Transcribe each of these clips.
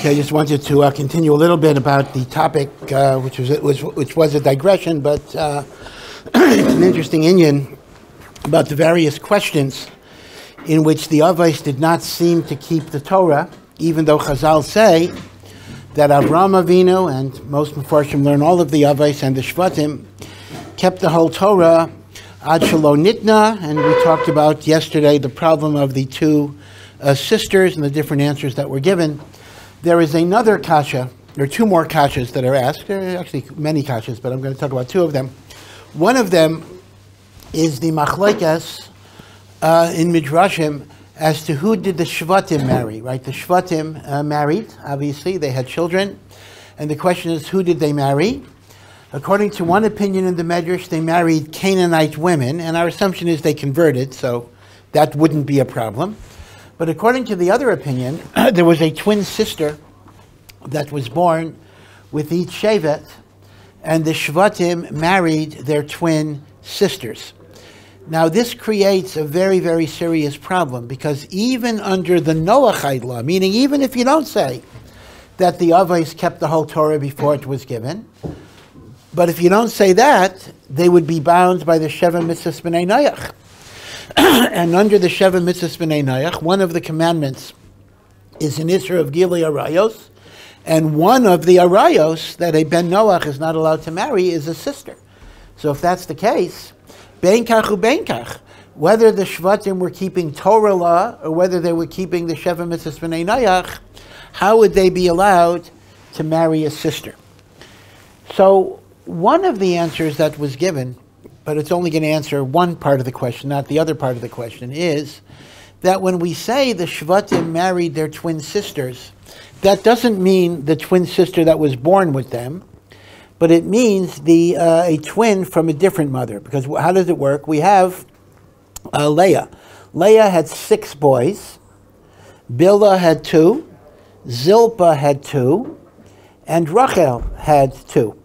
Okay, I just wanted to continue a little bit about the topic, which was a digression, but it's an interesting inyan about the various questions in which the Avos did not seem to keep the Torah, even though Chazal say that Avraham Avinu and most Mefarshim learn all of the Avos and the Shvatim kept the whole Torah ad shelo nitna, and we talked about yesterday the problem of the two sisters and the different answers that were given. There is another kasha, or two more kashas that are asked. There are actually many kashas, but I'm going to talk about two of them. One of them is the machlokes in Midrashim as to who did the Shvatim marry, right? The Shvatim married, obviously, they had children, and the question is, who did they marry? According to one opinion in the Medrash, they married Canaanite women, and our assumption is they converted, so that wouldn't be a problem. But according to the other opinion, there was a twin sister that was born with each Shevet, and the Shvatim married their twin sisters. Now this creates a very, very serious problem, because even under the Noachide law, meaning even if you don't say that the Avos kept the whole Torah before it was given, but if you don't say that, they would be bound by the Sheva Mitzvahs B'nai Noach. And under the Sheva Mitzvahs B'nai Noach, one of the commandments is an Isra of Gilui Arayos, and one of the Arayos that a Ben Noach is not allowed to marry is a sister. So if that's the case, Ben Kach u Ben Kach, whether the Shvatim were keeping Torah law or whether they were keeping the Sheva Mitzvahs B'nai Noach, how would they be allowed to marry a sister? So one of the answers that was given, but it's only going to answer one part of the question, not the other part of the question, is that when we say the Shvatim married their twin sisters, that doesn't mean the twin sister that was born with them, but it means a twin from a different mother. Because how does it work? We have Leah. Leah had 6 boys. Bilhah had 2. Zilpah had 2. And Rachel had 2.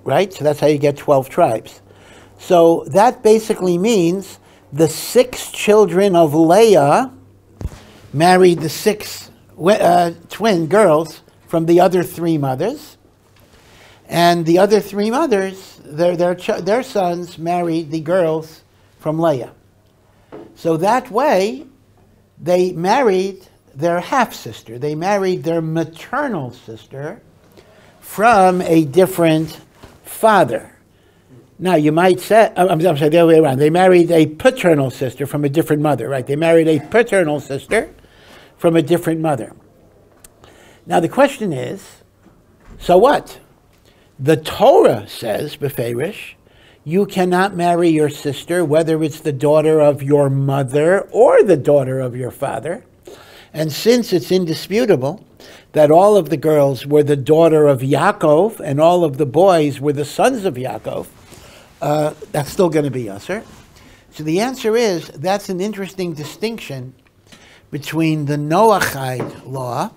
Right? So that's how you get 12 tribes. So that basically means the 6 children of Leah married the 6 twin girls from the other 3 mothers, and the other 3 mothers, their sons married the girls from Leah. So that way, they married their half-sister. They married their maternal sister from a different father. Now, you might say, I'm sorry, the other way around. They married a paternal sister from a different mother, right? They married a paternal sister from a different mother. Now, the question is, so what? The Torah says, beferish, you cannot marry your sister, whether it's the daughter of your mother or the daughter of your father. And since it's indisputable that all of the girls were the daughter of Yaakov and all of the boys were the sons of Yaakov, that's still going to be usher. So the answer is, that's an interesting distinction between the Noachide law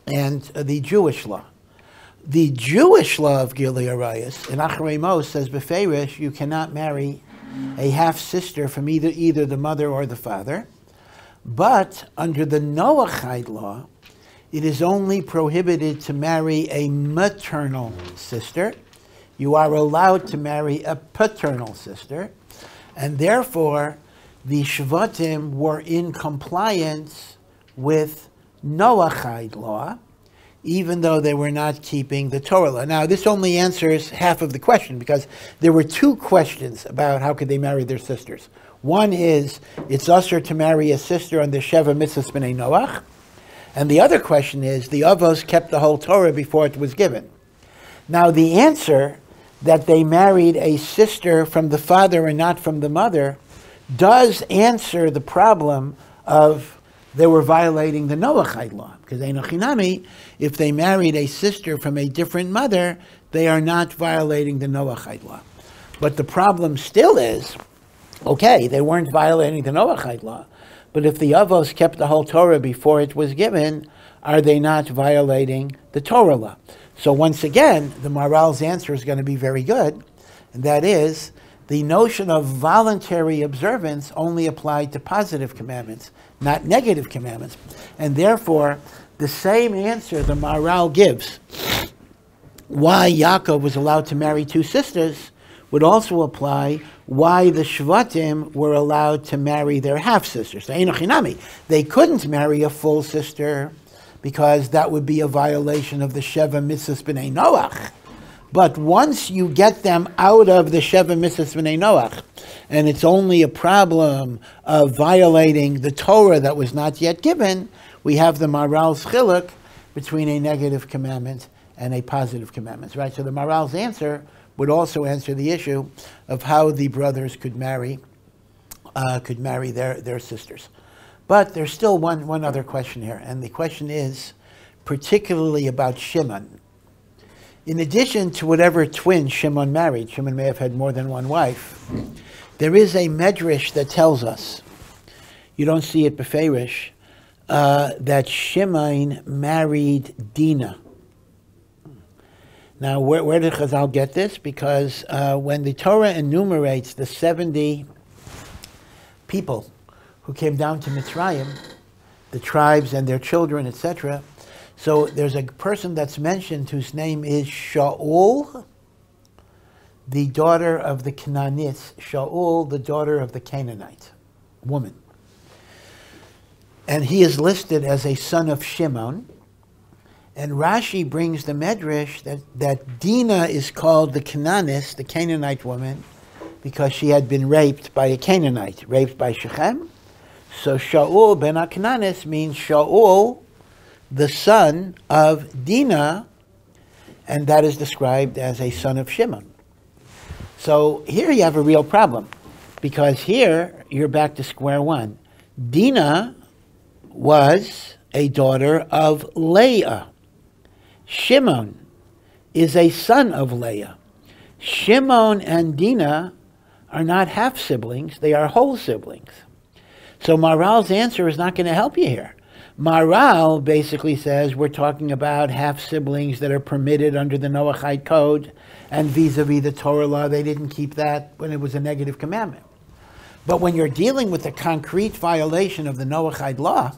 and the Jewish law. The Jewish law of Gilui Arayos in Acharei Mos says, beferish, you cannot marry a half-sister from either the mother or the father. But under the Noachide law, it is only prohibited to marry a maternal sister. You are allowed to marry a paternal sister, and therefore the Shvatim were in compliance with Noachide law, even though they were not keeping the Torah law. Now, this only answers half of the question, because there were 2 questions about how could they marry their sisters. One is, it's usher to marry a sister under Sheva Mitzvahs B'nai Noach, and the other question is, the Avos kept the whole Torah before it was given. Now, the answer that they married a sister from the father and not from the mother does answer the problem of they were violating the Noachide law. Because Einochinami, if they married a sister from a different mother, they are not violating the Noachide law. But the problem still is, okay, they weren't violating the Noachide law, but if the Avos kept the whole Torah before it was given, are they not violating the Torah law? So once again, the Maharal's answer is going to be very good, and that is, the notion of voluntary observance only applied to positive commandments, not negative commandments. And therefore, The same answer the Maharal gives why Yaakov was allowed to marry two sisters would also apply why the Shvatim were allowed to marry their half-sisters. They couldn't marry a full sister because that would be a violation of the Sheva Mitzvahs B'nai Noach. But once you get them out of the Sheva Mitzvahs B'nai Noach, and it's only a problem of violating the Torah that was not yet given, we have the Maharal's Chelek between a negative commandment and a positive commandment, right? So the Maharal's answer would also answer the issue of how the brothers could marry their sisters. But there's still one other question here, and the question is particularly about Shimon. In addition to whatever twin Shimon married, Shimon may have had more than one wife, there is a medrash that tells us, you don't see it beferish, that Shimon married Dinah. Now, where did Chazal get this? Because when the Torah enumerates the 70 people who came down to Mitzrayim, the tribes and their children, etc., so there's a person that's mentioned whose name is Shaul, the daughter of the Canaanites. Shaul, the daughter of the Canaanite woman. And he is listed as a son of Shimon. And Rashi brings the medrash that Dinah is called the Canaanist, the Canaanite woman, because she had been raped by a Canaanite, raped by Shechem. So Shaul ben HaKananis means Shaul, the son of Dinah, and that is described as a son of Shimon. So here you have a real problem, because here you're back to square one. Dinah was a daughter of Leah. Shimon is a son of Leah. Shimon and Dinah are not half-siblings, they are whole siblings. So Maharal's answer is not going to help you here. Maharal basically says we're talking about half-siblings that are permitted under the Noachide code, and vis-a-vis the Torah law, they didn't keep that when it was a negative commandment. But when you're dealing with a concrete violation of the Noachide law,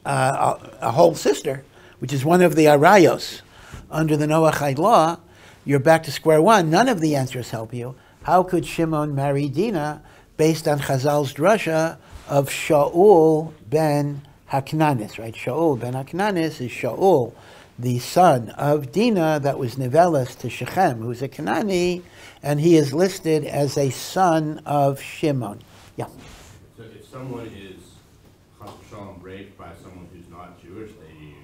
a whole sister, which is one of the arayos under the Noachide law, you're back to square one. None of the answers help you. How could Shimon marry Dinah based on Chazal's drasha of Shaul ben HaKananis, right? Shaul ben HaKananis is Shaul, the son of Dinah that was Nevelas to Shechem, who's a Kanani, and he is listed as a son of Shimon. Yeah? So if someone is Chas v'shalom raped by someone who's not Jewish, they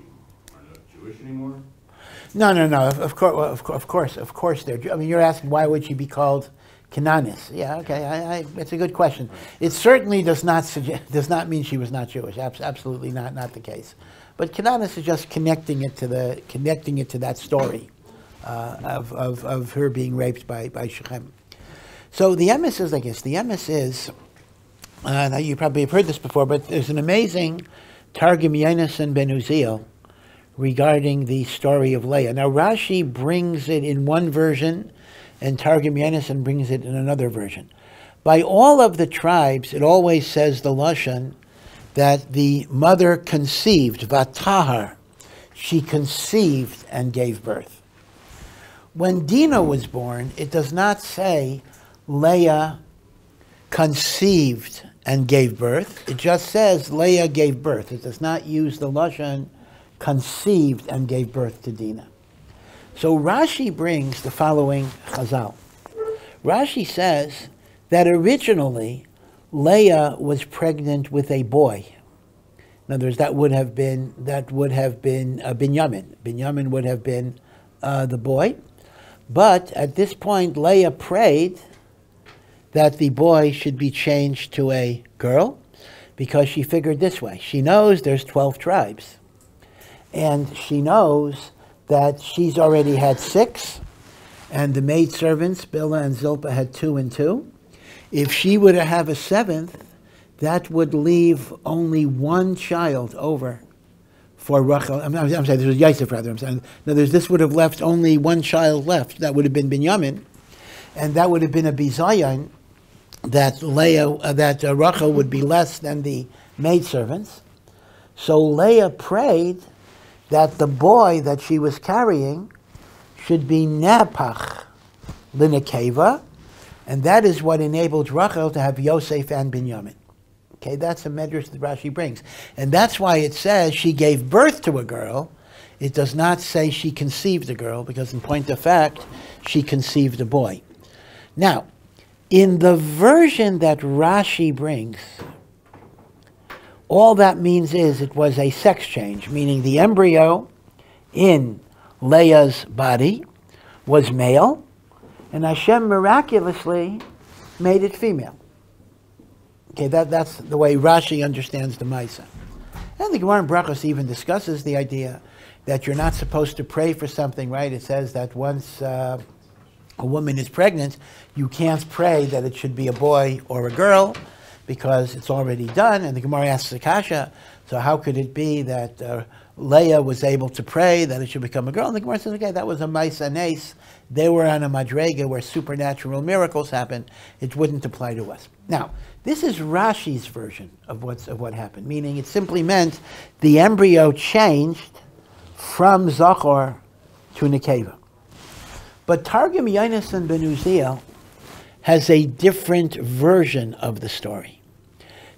are not Jewish anymore? No. Of course they're. I mean, you're asking why would she be called Cananis? Yeah, okay. It's a good question. It certainly does not mean she was not Jewish. Absolutely not the case. But Cananis is just connecting it to that story of her being raped by Shechem. So the emes is like this. The emes is now you probably have heard this before, but there's an amazing Targum Yonasan ben Uziel regarding the story of Leah. Now Rashi brings it in one version, and Targum Yonasan brings it in another version. By all of the tribes, it always says the lashon that the mother conceived, vatahar, she conceived and gave birth. When Dinah was born, it does not say Leah conceived and gave birth. It just says Leah gave birth. It does not use the lashon conceived and gave birth to Dinah. So Rashi brings the following chazal. Rashi says that originally Leah was pregnant with a boy. In other words, that would have been Binyamin. Binyamin would have been the boy. But at this point, Leah prayed that the boy should be changed to a girl, because she figured this way. She knows there's 12 tribes. And she knows that she's already had 6, and the maidservants, Bilhah and Zilpah, had 2 and 2. If she were to have a 7th, that would leave only one child over for Rachel. I'm sorry, this was Yosef rather. I'm saying, in other words, this would have left only one child left. That would have been Binyamin, and that would have been a bizayon that Rachel would be less than the maidservants. So Leah prayed that the boy that she was carrying should be Nepach Linekeva, and that is what enabled Rachel to have Yosef and Binyamin. Okay, that's a medrash that Rashi brings. And that's why it says she gave birth to a girl. It does not say she conceived a girl, because in point of fact, she conceived a boy. Now, in the version that Rashi brings, all that means is it was a sex change, meaning the embryo in Leah's body was male, and Hashem miraculously made it female. Okay, that's the way Rashi understands the Maisa. And the Gemara in Brachos even discusses the idea that you're not supposed to pray for something, right? It says that once a woman is pregnant, you can't pray that it should be a boy or a girl because it's already done. And the Gemara asks the kasha, so how could it be that Leah was able to pray that it should become a girl? And the Gemara says, okay, that was a Maisa Nes. They were on a Madrega where supernatural miracles happened. It wouldn't apply to us. Now, this is Rashi's version of what happened, meaning it simply meant the embryo changed from Zachor to Nekeva. But Targum Yonasan ben Uziel has a different version of the story.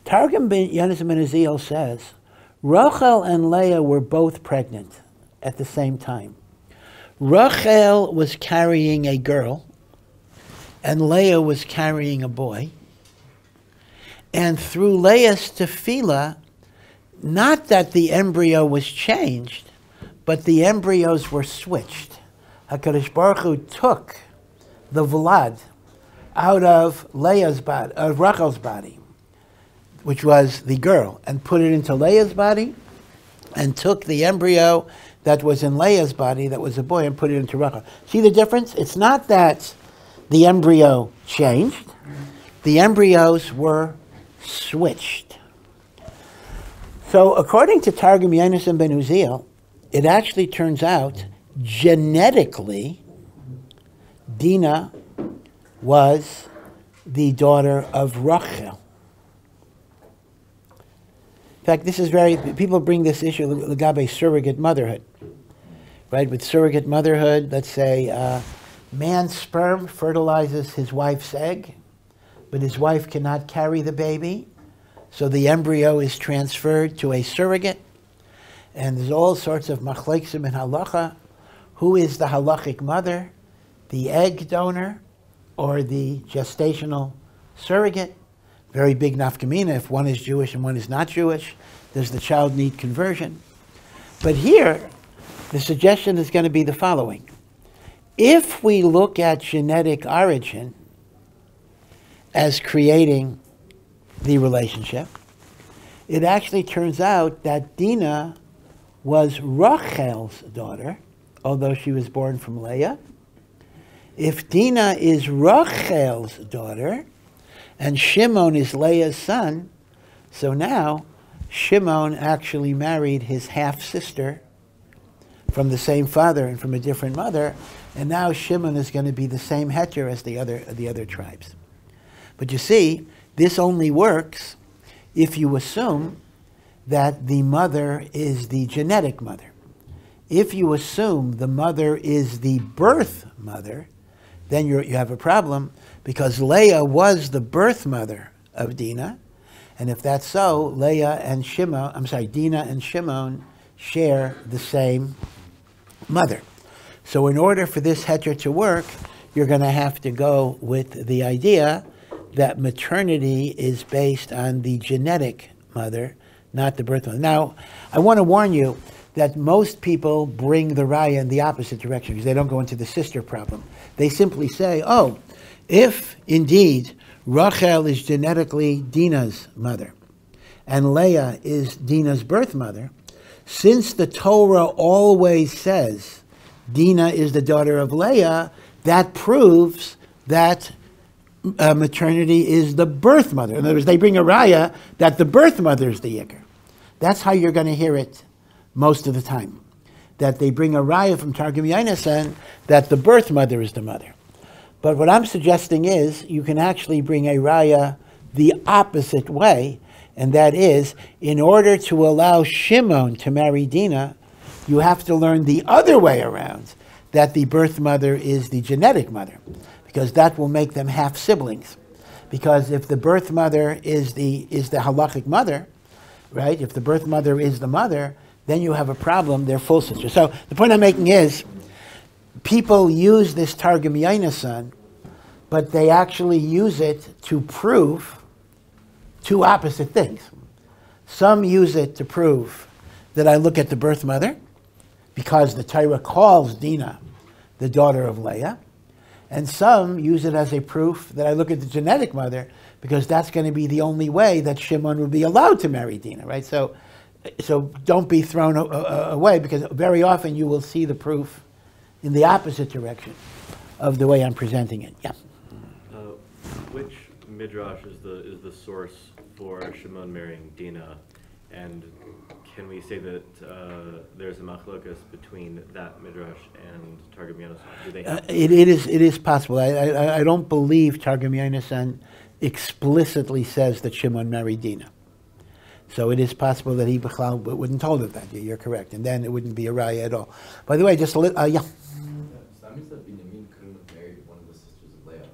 Targum Yonasan ben Uziel says, Rachel and Leah were both pregnant at the same time. Rachel was carrying a girl, and Leah was carrying a boy. And through Leah's tefillah, not that the embryo was changed, but the embryos were switched. HaKadosh Baruch Hu took the Vlad out of Rachel's body, which was the girl, and put it into Leah's body, and took the embryo that was in Leah's body, that was a boy, and put it into Rachel. See the difference? It's not that the embryo changed. The embryos were switched. So according to Targum Yonasan ben Uziel, it actually turns out genetically Dinah was the daughter of Rachel. In fact, this is people bring this issue, Lagabe surrogate motherhood. Right, with surrogate motherhood, let's say man's sperm fertilizes his wife's egg, but his wife cannot carry the baby, so the embryo is transferred to a surrogate, and there's all sorts of machleksim in halacha. Who is the halachic mother? The egg donor or the gestational surrogate? Very big nafkamina. If one is Jewish and one is not Jewish, does the child need conversion? But here, the suggestion is going to be the following. If we look at genetic origin as creating the relationship, it actually turns out that Dinah was Rachel's daughter, although she was born from Leah. If Dinah is Rachel's daughter, and Shimon is Leah's son, so now Shimon actually married his half-sister from the same father and from a different mother, and now Shimon is going to be the same heter as the other tribes. But you see, this only works if you assume that the mother is the genetic mother. If you assume the mother is the birth mother, then you have a problem, because Leah was the birth mother of Dinah, and if that's so, Dinah and Shimon share the same mother. So in order for this heter to work, you're going to have to go with the idea that maternity is based on the genetic mother, not the birth mother. Now, I want to warn you that most people bring the raya in the opposite direction, because they don't go into the sister problem. They simply say, oh, if indeed Rachel is genetically Dinah's mother, and Leah is Dinah's birth mother, since the Torah always says Dinah is the daughter of Leah, that proves that maternity is the birth mother. In other words, they bring a raya that the birth mother is the yikr. That's how you're going to hear it most of the time. That they bring a raya from Targum Yonasan that the birth mother is the mother. But what I'm suggesting is you can actually bring a raya the opposite way, And that is, in order to allow Shimon to marry Dinah, you have to learn the other way around, that the birth mother is the genetic mother, because that will make them half siblings. Because if the birth mother is the halachic mother, right? If the birth mother is the mother, then you have a problem. They're full sisters. So the point I'm making is, people use this Targum Yonasan, but they actually use it to prove two opposite things. Some use it to prove that I look at the birth mother, because the Torah calls Dinah the daughter of Leah, and some use it as a proof that I look at the genetic mother, because that's going to be the only way that Shimon would be allowed to marry Dinah, right? So don't be thrown away, because very often you will see the proof in the opposite direction of the way I'm presenting it. Yeah. Which midrash is the source for Shimon marrying Dinah, and can we say that there's a machlokas between that midrash and Targum Yonasan? Do they have it is possible. I don't believe Targum Yonasan explicitly says that Shimon married Dinah. So it is possible that he wouldn't told it that. You're correct, and then it wouldn't be a raya at all. By the way, just a little, yeah. So that means that Binyamin couldn't have married one of the sisters of Leah,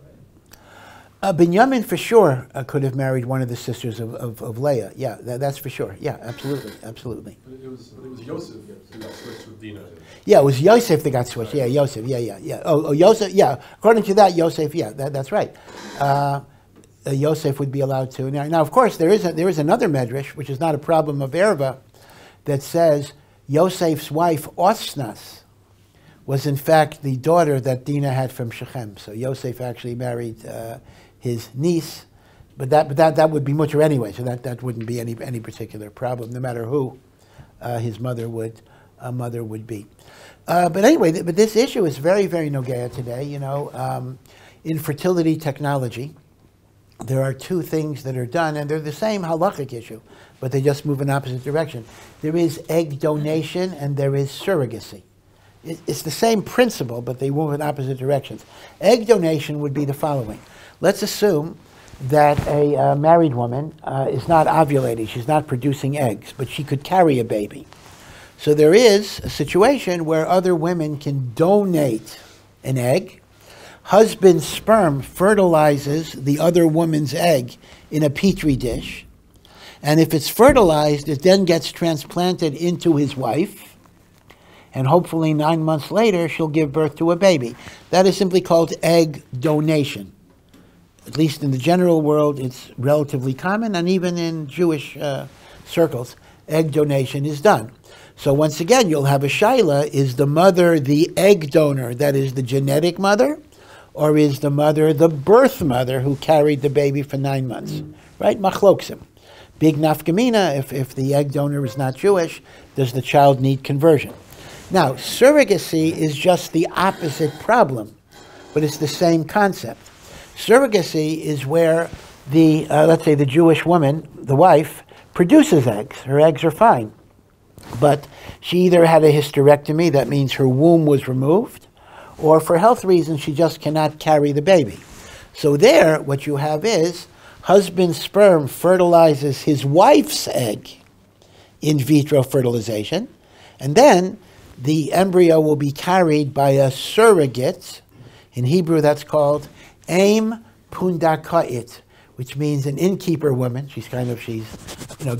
right? Binyamin for sure could have married one of the sisters of Leah. Yeah, that's for sure. Yeah, absolutely. But it was Yosef who got switched with Dinah. Yeah, it was Yosef that got switched. Yeah, Yosef. Yeah. Oh, Yosef. Yeah, according to that, Yosef. Yeah, that's right. Yosef would be allowed to. Now, of course, there is another medrash, which is not a problem of erva, that says Yosef's wife Osnas was in fact the daughter that Dinah had from Shechem. So Yosef actually married his niece, but that would be mutter anyway. So that wouldn't be any particular problem, no matter who his mother would be. But anyway, but this issue is very, very nogea today. You know, in fertility technology, there are two things that are done, and they're the same halachic issue, but they just move in opposite direction. There is egg donation and there is surrogacy. It's the same principle, but they move in opposite directions. Egg donation would be the following. Let's assume that a married woman is not ovulating, she's not producing eggs, but she could carry a baby. So there is a situation where other women can donate an egg. Husband's sperm fertilizes the other woman's egg in a petri dish, and if it's fertilized, it then gets transplanted into his wife, and hopefully 9 months later, she'll give birth to a baby. That is simply called egg donation. At least in the general world, it's relatively common, and even in Jewish circles, egg donation is done. So once again, you'll have a shaila: is the mother the egg donor, that is the genetic mother, or is the mother the birth mother who carried the baby for 9 months? Right? Machloksim. Big nafkamina, if the egg donor is not Jewish, does the child need conversion? Now, surrogacy is just the opposite problem, but it's the same concept. Surrogacy is where the, let's say the Jewish woman, the wife, produces eggs. Her eggs are fine. But she either had a hysterectomy, that means her womb was removed, or for health reasons, she just cannot carry the baby. So there, what you have is, husband's sperm fertilizes his wife's egg, in vitro fertilization, and then the embryo will be carried by a surrogate. In Hebrew, that's called Aim Pundakait, which means an innkeeper woman. She's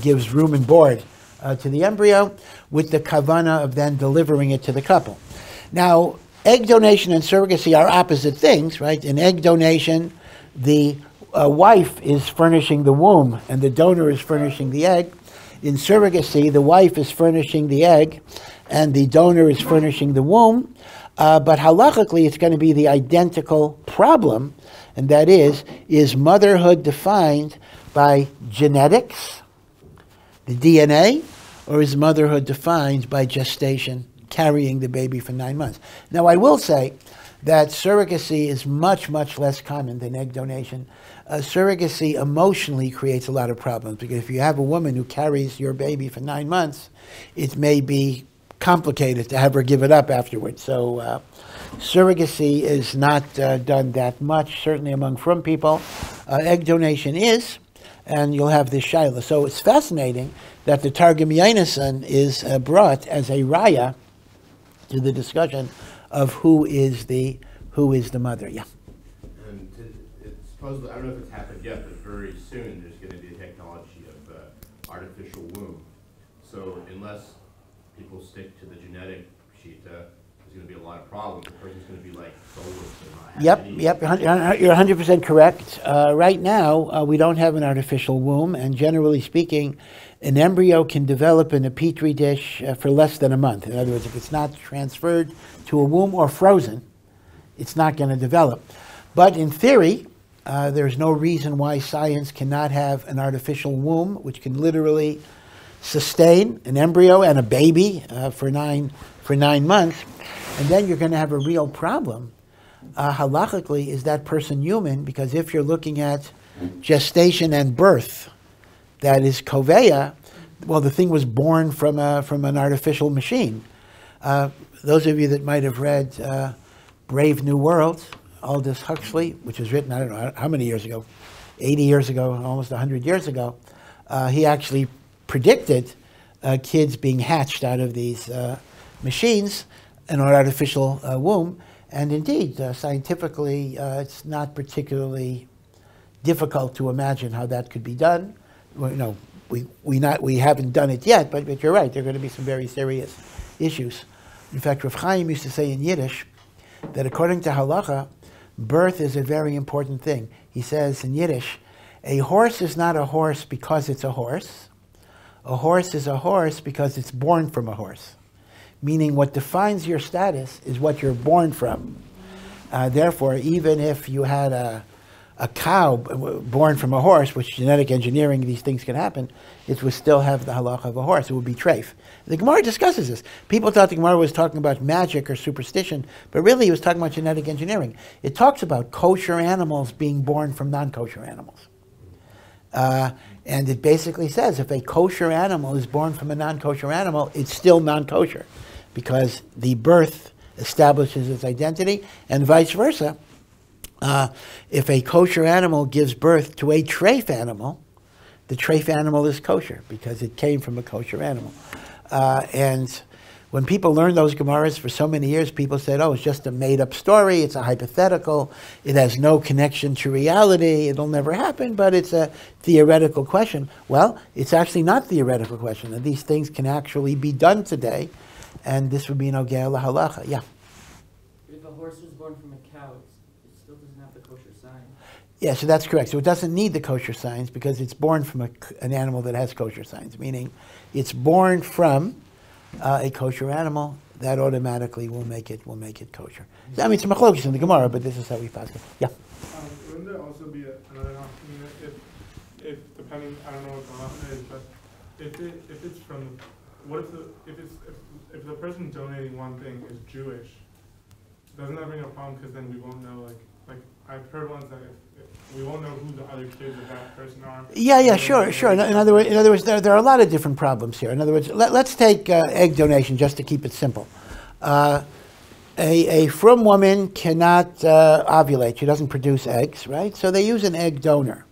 gives room and board to the embryo, with the kavana of then delivering it to the couple. Now, egg donation and surrogacy are opposite things, right? In egg donation, the wife is furnishing the womb and the donor is furnishing the egg. In surrogacy, the wife is furnishing the egg and the donor is furnishing the womb. But halachically, it's going to be the identical problem, and that is motherhood defined by genetics, the DNA, or is motherhood defined by gestation, carrying the baby for 9 months? Now, I will say that surrogacy is much, much less common than egg donation. Surrogacy emotionally creates a lot of problems, because if you have a woman who carries your baby for 9 months, it may be complicated to have her give it up afterwards. So surrogacy is not done that much, certainly among frum people. Egg donation is, and you'll have this shaila. So it's fascinating that the Targum Yonasan is brought as a raya to the discussion of who is the mother. Yeah. And it's supposedly, I don't know if it's happened yet, but very soon there's going to be a technology of artificial womb. So unless people stick to the genetic shita, there's going to be a lot of problems. The person's going to be like soulless and not have Yep, any- yep, you're 100% correct. Right now, we don't have an artificial womb, and generally speaking, an embryo can develop in a petri dish for less than a month. In other words, if it's not transferred to a womb or frozen, it's not going to develop. But in theory, there's no reason why science cannot have an artificial womb, which can literally sustain an embryo and a baby for nine months, and then you're going to have a real problem. Halachically, is that person human? Because if you're looking at gestation and birth, that is koveya, well, the thing was born from an artificial machine. Those of you that might have read Brave New World, Aldous Huxley, which was written, I don't know how many years ago, 80 years ago, almost 100 years ago, he actually predicted kids being hatched out of these machines in an artificial womb. And indeed, scientifically, it's not particularly difficult to imagine how that could be done. Well, we haven't done it yet, but you're right, there are going to be some very serious issues. In fact, Rav Chaim used to say in Yiddish that according to halacha, birth is a very important thing. He says in Yiddish, a horse is not a horse because it's a horse. A horse is a horse because it's born from a horse. Meaning what defines your status is what you're born from. Therefore, even if you had a cow born from a horse, which genetic engineering, these things can happen, it would still have the halacha of a horse. It would be treif. The Gemara discusses this. People thought the Gemara was talking about magic or superstition, but really he was talking about genetic engineering. It talks about kosher animals being born from non-kosher animals. And it basically says if a kosher animal is born from a non-kosher animal, it's still non-kosher because the birth establishes its identity, and vice versa. If a kosher animal gives birth to a treif animal, the treif animal is kosher because it came from a kosher animal. And when people learn those Gemaras for so many years, people said, oh, it's just a made-up story, it's a hypothetical, it has no connection to reality, it'll never happen, but it's a theoretical question. Well, it's actually not a theoretical question, and these things can actually be done today, and this would be no Ge'el halacha. Yeah? If a horse is born from a cow, it still doesn't have the kosher sign. Yeah, so that's correct. So it doesn't need the kosher signs because it's born from an animal that has kosher signs, meaning it's born from a kosher animal, that automatically will make it kosher. I mean, it's a machlokes in the Gemara, but this is how we pass it. Yeah. Wouldn't there also be another option if depending, I don't know what the option is, but if it's from, what if the person donating one thing is Jewish, doesn't that bring a problem because then we won't know like I've heard once that if we won't know who the other kids of that person are. Yeah, sure. In other words, there are a lot of different problems here. In other words, let's take egg donation just to keep it simple. A frum woman cannot ovulate; she doesn't produce eggs, right? So they use an egg donor.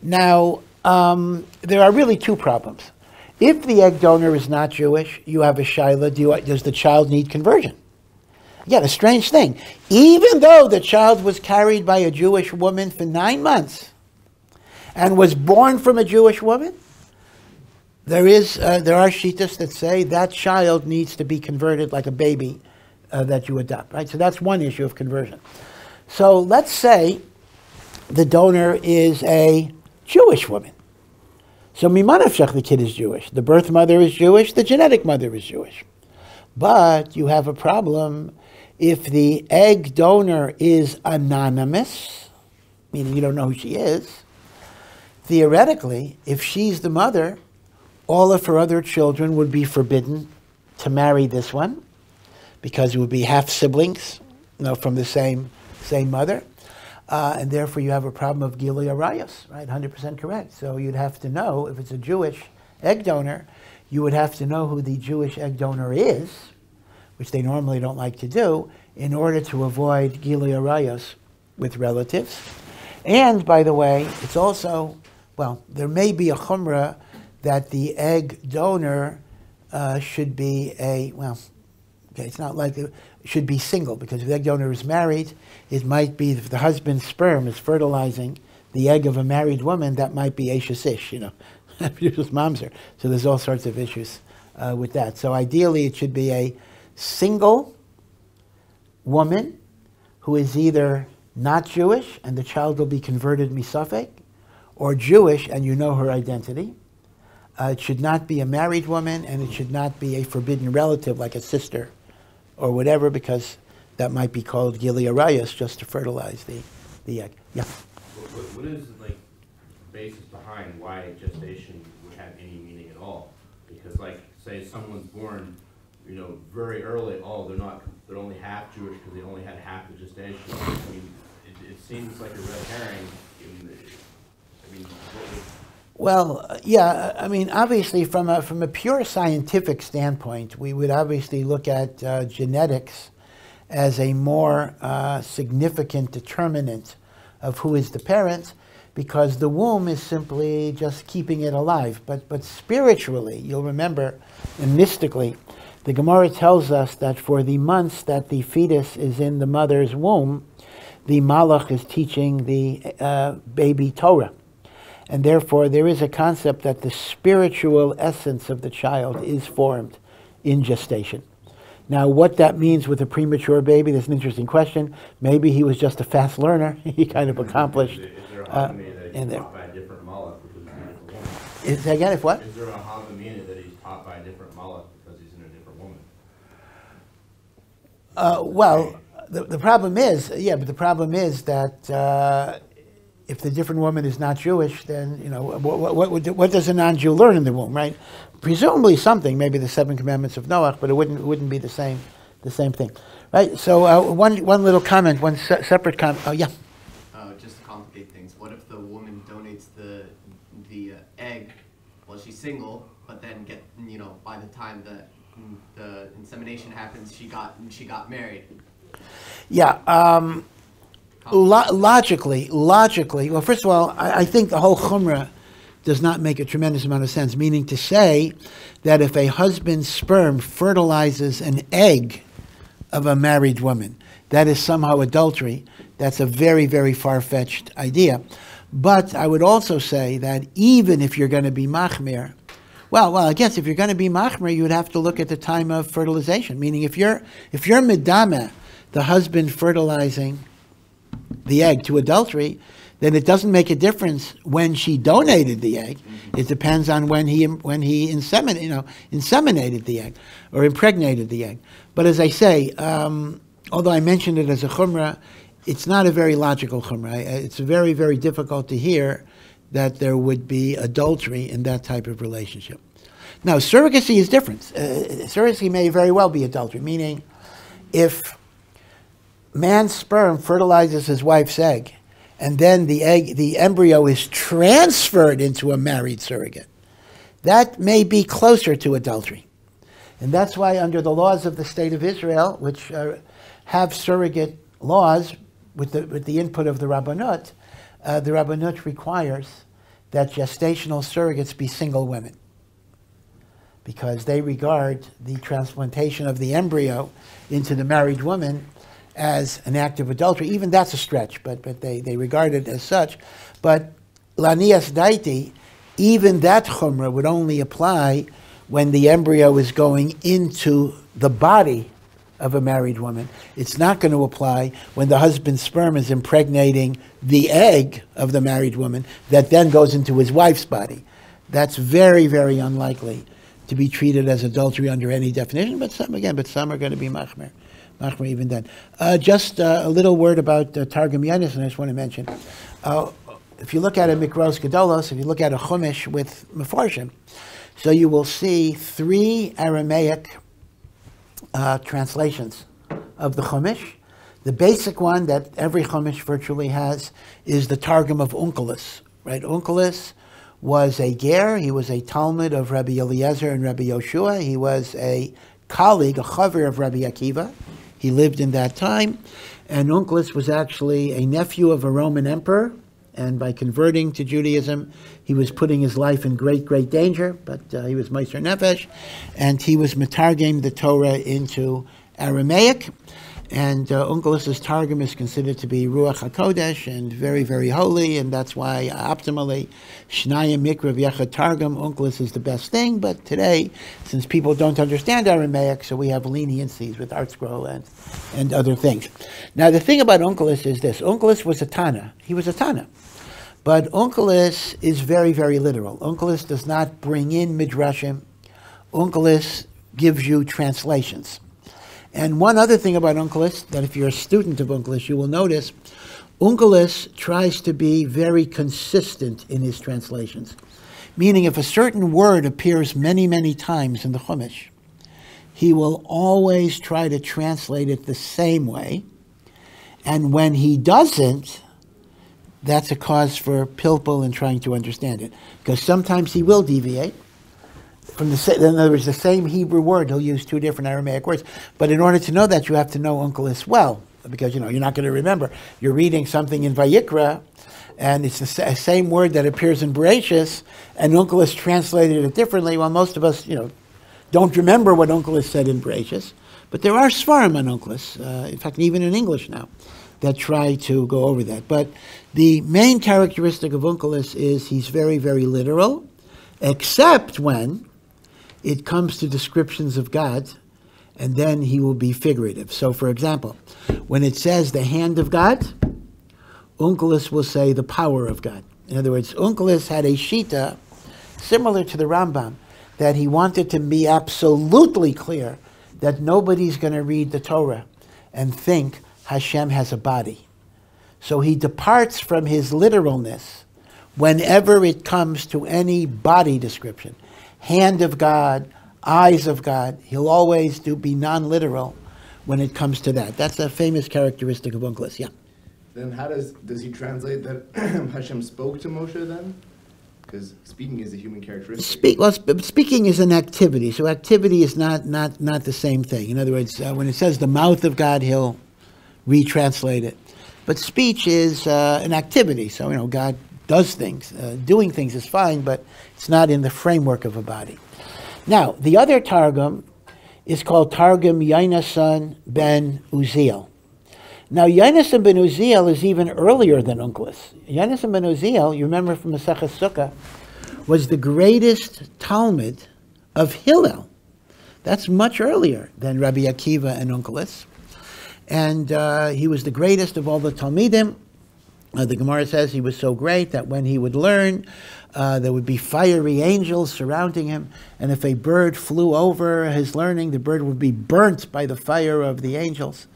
Now, there are really two problems. If the egg donor is not Jewish, you have a shaila. Does the child need conversion? Again, a strange thing. Even though the child was carried by a Jewish woman for 9 months and was born from a Jewish woman, there are shittas that say that child needs to be converted like a baby that you adopt, right? So that's one issue of conversion. So let's say the donor is a Jewish woman. So mimanafshach, the kid is Jewish. The birth mother is Jewish. The genetic mother is Jewish. But you have a problem if the egg donor is anonymous, meaning you don't know who she is. Theoretically, if she's the mother, all of her other children would be forbidden to marry this one because it would be half siblings, from the same mother. And therefore you have a problem of Gilui Arayos, right? 100% correct. So you'd have to know, if it's a Jewish egg donor, you would have to know who the Jewish egg donor is, which they normally don't like to do, in order to avoid Gilui Arayos with relatives. And, by the way, it's also well, there may be a chumrah that the egg donor should be it's not likely, should be single, because if the egg donor is married, it might be if the husband's sperm is fertilizing the egg of a married woman, that might be Ashes Ish, People's moms are. So there's all sorts of issues with that. So ideally it should be a single woman who is either not Jewish and the child will be converted misafek, or Jewish and you know her identity. It should not be a married woman, and it should not be a forbidden relative like a sister or whatever, because that might be called Gili Arayas, just to fertilize the egg. Yeah. What is the basis behind why gestation would have any meaning at all? Because say someone's born, very early, they're only half Jewish because they only had half the gestation. I mean, it seems like a red herring. Well, yeah, obviously from a pure scientific standpoint, we would obviously look at genetics as a more significant determinant of who is the parent, because the womb is simply just keeping it alive. But spiritually, you'll remember, and mystically, the Gemara tells us that for the months that the fetus is in the mother's womb, the malach is teaching the baby Torah. And therefore, there is a concept that the spiritual essence of the child is formed in gestation. Now, what that means with a premature baby, that's an interesting question. Maybe he was just a fast learner. He kind of accomplished. Is there a havamina that he's taught by a different malach because he's in a different woman? If what? Is there a havamina that he's taught by a different malach because he's in a different woman? The problem is, that if the different woman is not Jewish, then what does a non-Jew learn in the womb, right? Presumably something, maybe the 7 commandments of Noah, but it wouldn't be the same thing, right? So one little comment, one separate comment. Oh yeah. Just to complicate things, what if the woman donates the egg while she's single, but then by the time the insemination happens, she got married? Yeah. Logically, well, first of all, I think the whole chumrah does not make a tremendous amount of sense, meaning to say that if a husband's sperm fertilizes an egg of a married woman, that is somehow adultery. That's a very, very far-fetched idea. But I would also say that even if you're going to be machmir, well, I guess if you're going to be machmir, you would have to look at the time of fertilization, meaning if you're medameh, the husband fertilizing the egg to adultery, then it doesn't make a difference when she donated the egg. It depends on when he inseminated the egg or impregnated the egg. But as I say, although I mentioned it as a chumrah, it's not a very logical chumrah. It's very, very difficult to hear that there would be adultery in that type of relationship. Now, surrogacy is different. Surrogacy may very well be adultery, meaning if man's sperm fertilizes his wife's egg, and then the embryo is transferred into a married surrogate, that may be closer to adultery. And that's why under the laws of the State of Israel, which have surrogate laws with the input of the Rabbanut requires that gestational surrogates be single women, because they regard the transplantation of the embryo into the married woman as an act of adultery. Even that's a stretch, but they regard it as such. But lanias daiti, even that chumrah would only apply when the embryo is going into the body of a married woman. It's not going to apply when the husband's sperm is impregnating the egg of the married woman that then goes into his wife's body. That's very, very unlikely to be treated as adultery under any definition, but some are going to be machmer even then. Just a little word about Targum Yonis, and I just want to mention, if you look at a Mikros Gedolos, if you look at a Chumash with Mefarshim, so you will see 3 Aramaic translations of the Chumash. The basic one that every Chumash virtually has is the Targum of Onkelos, right? Onkelos was a ger, he was a Talmud of Rabbi Eliezer and Rabbi Yoshua, he was a colleague, a chaver of Rabbi Akiva. He lived in that time, and Onkelos was actually a nephew of a Roman emperor and by converting to Judaism, he was putting his life in great, great danger, but he was Meiser Nefesh, and he was Metargem the Torah into Aramaic. And Onkelos' Targum is considered to be Ruach HaKodesh and very, very holy, and that's why optimally Shnaya Mikra V'Yechad Targum, Onkelos is the best thing. But today, since people don't understand Aramaic, so we have leniencies with ArtScroll and other things. Now the thing about Onkelos is this: Onkelos was a Tana. He was a Tana. But Onkelos is very, very literal. Onkelos does not bring in Midrashim. Onkelos gives you translations. And one other thing about Onkelos, that if you're a student of Onkelos, you will notice, Onkelos tries to be very consistent in his translations. Meaning if a certain word appears many, many times in the Chumash, he will always try to translate it the same way. And when he doesn't, that's a cause for pilpul in trying to understand it. Because sometimes he will deviate. In other words, the same Hebrew word, he'll use two different Aramaic words. But in order to know that, you have to know Onkelos well, because you're not going to remember. You're reading something in Vayikra, and it's the same word that appears in Bereshis, and Onkelos translated it differently. Well, most of us, don't remember what Onkelos said in Bereshis. But there are Svarim on Onkelos, in fact, even in English now, that try to go over that. But the main characteristic of Onkelos is he's very, very literal, except when it comes to descriptions of God, and then he will be figurative. So, for example, when it says the hand of God, Onkelos will say the power of God. In other words, Onkelos had a shita similar to the Rambam, that he wanted to be absolutely clear that nobody's going to read the Torah and think Hashem has a body. So he departs from his literalness whenever it comes to any body description. Hand of God, eyes of God. He'll always be non-literal when it comes to that. That's a famous characteristic of Onkelos. Yeah. Then how does he translate that Hashem spoke to Moshe then? Because speaking is a human characteristic. Speaking is an activity, so activity is not the same thing. In other words, when it says the mouth of God, he'll retranslate it. But speech is an activity, so God does things. Doing things is fine, but it's not in the framework of a body. Now, the other Targum is called Targum Yonasan ben Uziel. Now, Yonasan ben Uziel is even earlier than Onkelos. Yonasan ben Uziel, you remember from Masechah Sukkah, was the greatest Talmud of Hillel. That's much earlier than Rabbi Akiva and Onkelos. And he was the greatest of all the Talmidim. The Gemara says he was so great that when he would learn, there would be fiery angels surrounding him, and if a bird flew over his learning, the bird would be burnt by the fire of the angels.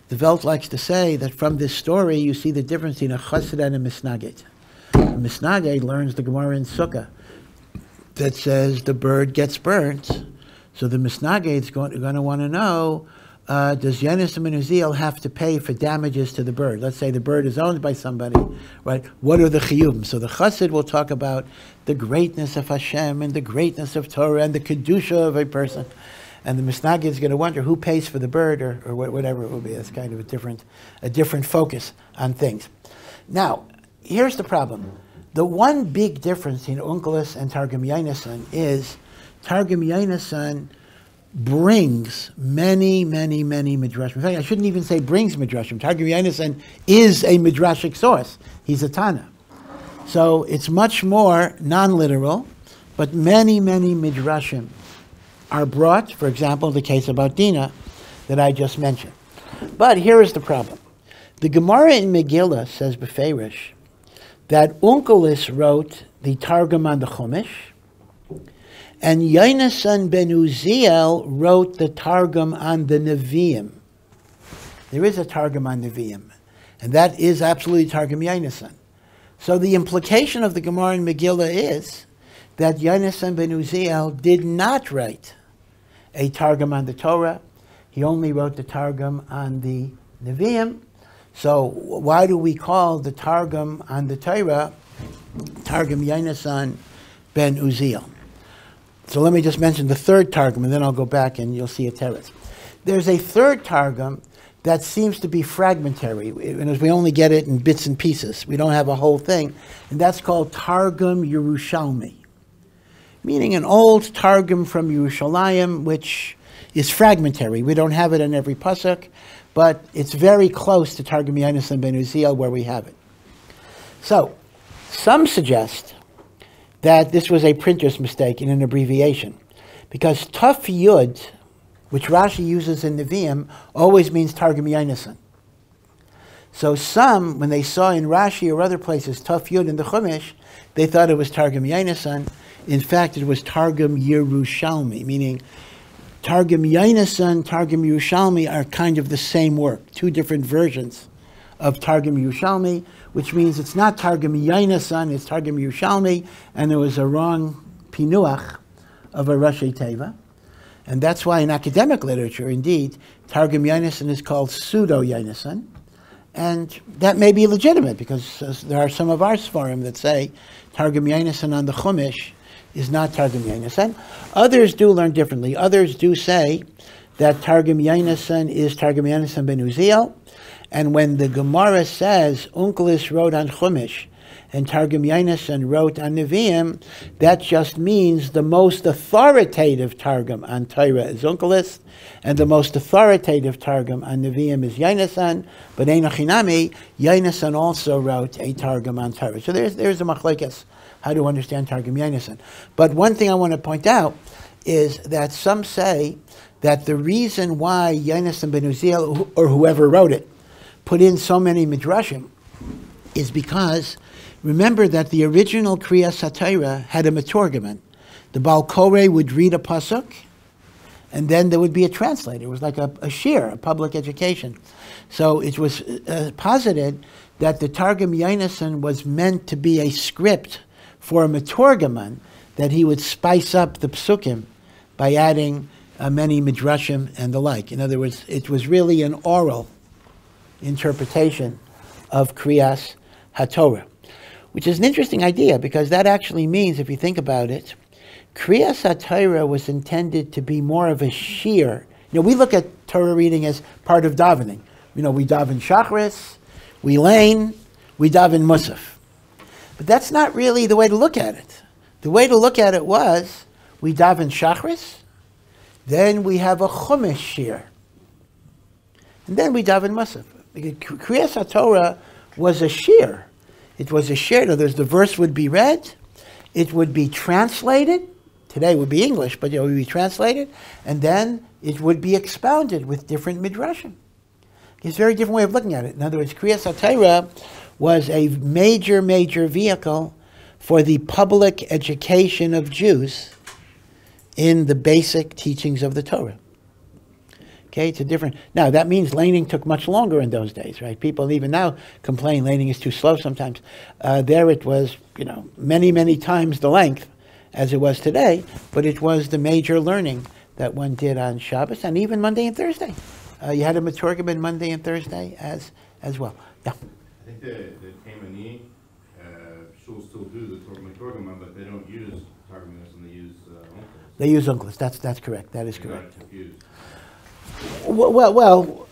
The Welt likes to say that from this story you see the difference between a chassid and a misnagid. A misnagid learns the Gemara in Sukkah that says the bird gets burnt, so the misnagid is going to want to know, does Yonasan ben Uziel have to pay for damages to the bird? Let's say the bird is owned by somebody, right? What are the chiyuvim? So the chassid will talk about the greatness of Hashem and the greatness of Torah and the kedusha of a person. And the misnagid is going to wonder who pays for the bird or whatever it will be. That's kind of a different focus on things. Now, here's the problem. The one big difference between Onkelos and Targum Yonasan is Targum Yonasan brings many, many, many midrashim. In fact, I shouldn't even say brings midrashim. Targum Yonasan is a midrashic source. He's a Tana. So it's much more non-literal, but many, many midrashim are brought, for example, the case about Dinah that I just mentioned. But here is the problem. The Gemara in Megillah says beferish that Onkelos wrote the Targum on the Chumash, and Yonasan ben Uziel wrote the Targum on the Nevi'im. There is a Targum on Nevi'im, and that is absolutely Targum Yonasan. So the implication of the Gemara in Megillah is that Yonasan ben Uziel did not write a Targum on the Torah. He only wrote the Targum on the Nevi'im. So why do we call the Targum on the Torah Targum Yonasan ben Uziel? So let me just mention the third Targum, and then I'll go back and you'll see a teretz. There's a third Targum that seems to be fragmentary. And we only get it in bits and pieces. We don't have a whole thing. And that's called Targum Yerushalmi, meaning an old Targum from Yerushalayim, which is fragmentary. We don't have it in every pasuk, but it's very close to Targum Yonasan ben Uziel where we have it. So, some suggest that this was a printer's mistake in an abbreviation, because Taf Yud, which Rashi uses in Nevi'im, always means Targum Yonasan. So some, when they saw in Rashi or other places Taf Yud in the Chumash, they thought it was Targum Yonasan. In fact, it was Targum Yerushalmi, meaning Targum Yonasan, Targum Yerushalmi are kind of the same work, two different versions of Targum Yerushalmi, which means it's not Targum Yonasan, it's Targum Yerushalmi, and there was a wrong pinuach of a Rashi Teva. And that's why in academic literature, indeed, Targum Yonasan is called pseudo-Yonasan. And that may be legitimate, because there are some of our Sfarim that say Targum Yonasan on the Chumash is not Targum Yonasan. Others do learn differently. Others do say that Targum Yonasan is Targum Yonasan ben Uziel. And when the Gemara says Unkelis wrote on Chumash and Targum Yonasan wrote on Nevi'im, that just means the most authoritative Targum on Torah is Unkelis, and the most authoritative Targum on Nevi'im is Yonasan, but Ein Achinami, Yonasan also wrote a Targum on Torah. So there's a machlekes how to understand Targum Yonasan. But one thing I want to point out is that some say that the reason why Yonasan ben Uziel, or whoever wrote it, put in so many midrashim is because, remember that the original Kriyas HaTorah had a metorgaman. The Baal Koreh would read a pasuk, and then there would be a translator. It was like a shir, a public education. So it was posited that the Targum Yonasan was meant to be a script for a metorgaman, that he would spice up the psukim by adding many midrashim and the like. In other words, it was really an oral interpretation of Kriyas HaTorah, which is an interesting idea, because that actually means, if you think about it, Kriyas HaTorah was intended to be more of a shir. We look at Torah reading as part of davening. We daven Shachris, we lane, we daven Musaf. But that's not really the way to look at it. The way to look at it was, we daven Shachris, then we have a Chumash shir, and then we daven Musaf. Kriyas HaTorah was a shir. It was a shir. In other words, the verse would be read, it would be translated. Today it would be English, but it would be translated, and then it would be expounded with different midrashim. It's a very different way of looking at it. In other words, Kriyas HaTorah was a major, major vehicle for the public education of Jews in the basic teachings of the Torah. Okay, it's a different. Now, that means laning took much longer in those days, right? People even now complain laning is too slow sometimes. There it was, many, many times the length as it was today, but it was the major learning that one did on Shabbos and even Monday and Thursday. You had a Metorgim Monday and Thursday as well. Yeah. I think the Taimani shuls still do the Metorgim, but they don't use Targumis, and they use Uncles. They use Uncles. That's correct. That is correct. Confused. Well,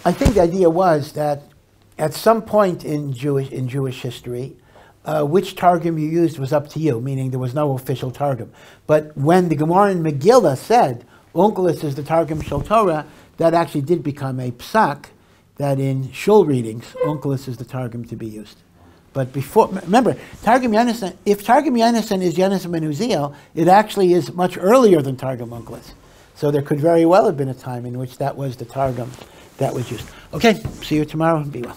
I think the idea was that at some point in Jewish history, which Targum you used was up to you, meaning there was no official Targum. But when the Gemara in Megillah said, Unkelis is the Targum Shel Torah, that actually did become a psak, that in shul readings, Unkelis is the Targum to be used. But before, remember, Targum Yonasan, if Targum Yonasan is Yonasan ben Uziel, it actually is much earlier than Targum Unkelis. So there could very well have been a time in which that was the Targum that was used. Okay, see you tomorrow. Be well.